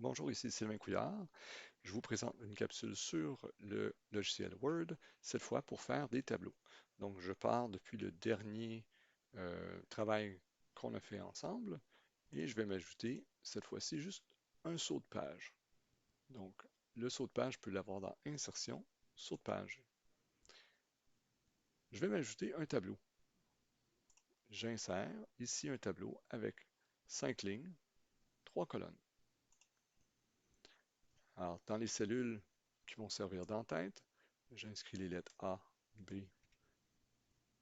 Bonjour, ici Sylvain Couillard. Je vous présente une capsule sur le logiciel Word, cette fois pour faire des tableaux. Donc, je pars depuis le dernier travail qu'on a fait ensemble et je vais m'ajouter cette fois-ci juste un saut de page. Donc, le saut de page, je peux l'avoir dans Insertion, saut de page. Je vais m'ajouter un tableau. J'insère ici un tableau avec 5 lignes, 3 colonnes. Alors, dans les cellules qui vont servir d'entête, j'inscris les lettres A, B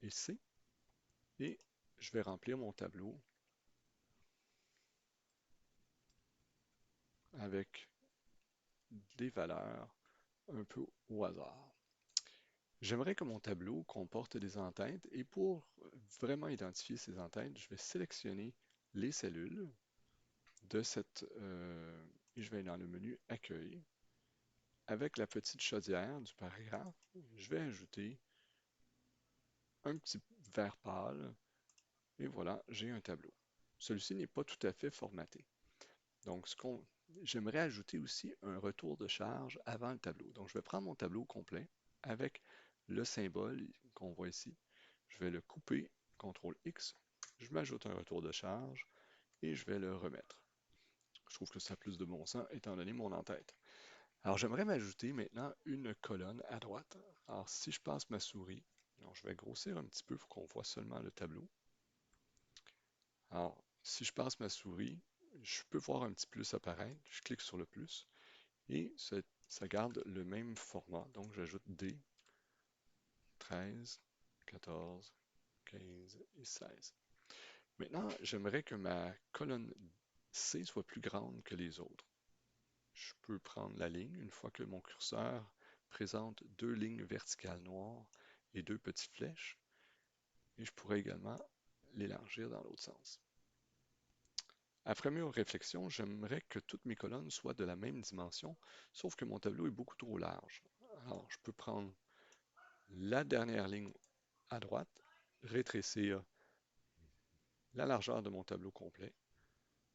et C et je vais remplir mon tableau avec des valeurs un peu au hasard. J'aimerais que mon tableau comporte des entêtes et pour vraiment identifier ces entêtes, je vais sélectionner les cellules de et je vais aller dans le menu Accueil. Avec la petite chaudière du paragraphe, je vais ajouter un petit vert pâle et voilà, j'ai un tableau. Celui-ci n'est pas tout à fait formaté. Donc, j'aimerais ajouter aussi un retour de charge avant le tableau. Donc, je vais prendre mon tableau complet avec le symbole qu'on voit ici. Je vais le couper, CTRL X. Je m'ajoute un retour de charge et je vais le remettre. Je trouve que ça a plus de bon sens étant donné mon en-tête. Alors, j'aimerais m'ajouter maintenant une colonne à droite. Alors, si je passe ma souris, alors je vais grossir un petit peu pour qu'on voit seulement le tableau. Alors, si je passe ma souris, je peux voir un petit plus apparaître. Je clique sur le plus et ça garde le même format. Donc, j'ajoute D, 13, 14, 15 et 16. Maintenant, j'aimerais que ma colonne C soit plus grande que les autres. Je peux prendre la ligne une fois que mon curseur présente deux lignes verticales noires et deux petites flèches. Et je pourrais également l'élargir dans l'autre sens. Après mûre réflexion, j'aimerais que toutes mes colonnes soient de la même dimension, sauf que mon tableau est beaucoup trop large. Alors, je peux prendre la dernière ligne à droite, rétrécir la largeur de mon tableau complet,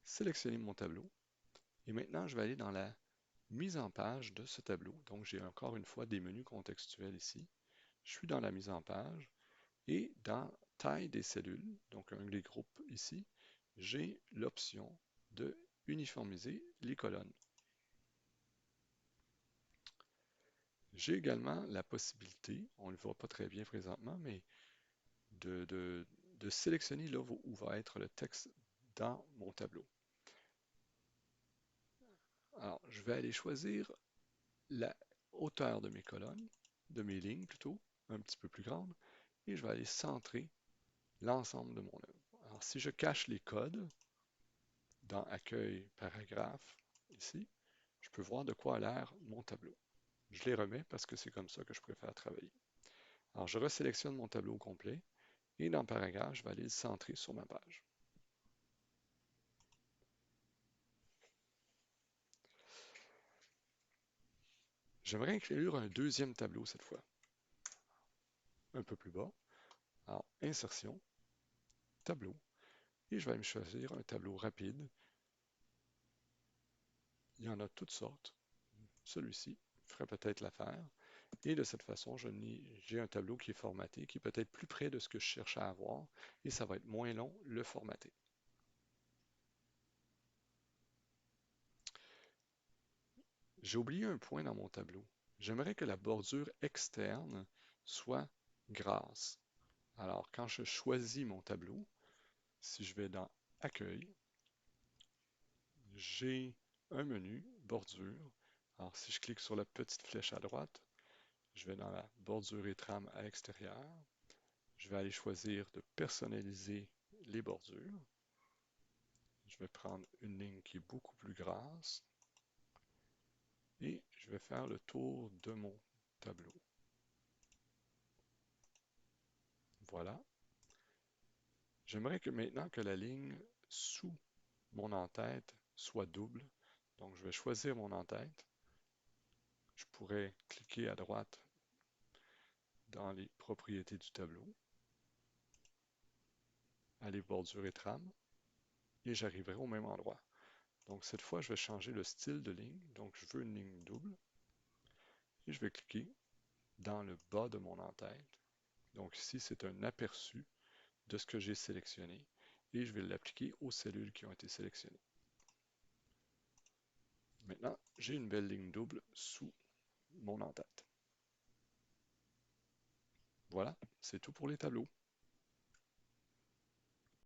sélectionner mon tableau, et maintenant je vais aller dans la mise en page de ce tableau. Donc j'ai encore une fois des menus contextuels ici. Je suis dans la mise en page, et dans taille des cellules, donc un des groupes ici, j'ai l'option de uniformiser les colonnes. J'ai également la possibilité, on ne le voit pas très bien présentement, mais de, de- de sélectionner là où va être le texte dans mon tableau. Alors, je vais aller choisir la hauteur de mes colonnes, de mes lignes plutôt, un petit peu plus grande, et je vais aller centrer l'ensemble de mon œuvre. Alors, si je cache les codes dans Accueil, paragraphe, ici, je peux voir de quoi a l'air mon tableau. Je les remets parce que c'est comme ça que je préfère travailler. Alors, je resélectionne mon tableau au complet et dans Paragraphe, je vais aller le centrer sur ma page. J'aimerais inclure un deuxième tableau cette fois, un peu plus bas. Alors, Insertion, Tableau, et je vais me choisir un tableau rapide. Il y en a toutes sortes. Celui-ci ferait peut-être l'affaire. Et de cette façon, j'ai un tableau qui est formaté, qui est peut-être plus près de ce que je cherche à avoir, et ça va être moins long le formater. J'ai oublié un point dans mon tableau. J'aimerais que la bordure externe soit grasse. Alors, quand je choisis mon tableau, si je vais dans Accueil, j'ai un menu Bordure. Alors, si je clique sur la petite flèche à droite, je vais dans la bordure et trame à l'extérieur. Je vais aller choisir de personnaliser les bordures. Je vais prendre une ligne qui est beaucoup plus grasse et je vais faire le tour de mon tableau. Voilà. J'aimerais que maintenant que la ligne sous mon en-tête soit double. Donc, je vais choisir mon en-tête. Je pourrais cliquer à droite dans les propriétés du tableau, aller bordure et trame, et j'arriverai au même endroit. Donc cette fois, je vais changer le style de ligne. Donc je veux une ligne double. Et je vais cliquer dans le bas de mon en-tête. Donc ici, c'est un aperçu de ce que j'ai sélectionné. Et je vais l'appliquer aux cellules qui ont été sélectionnées. Maintenant, j'ai une belle ligne double sous mon en-tête. Voilà, c'est tout pour les tableaux.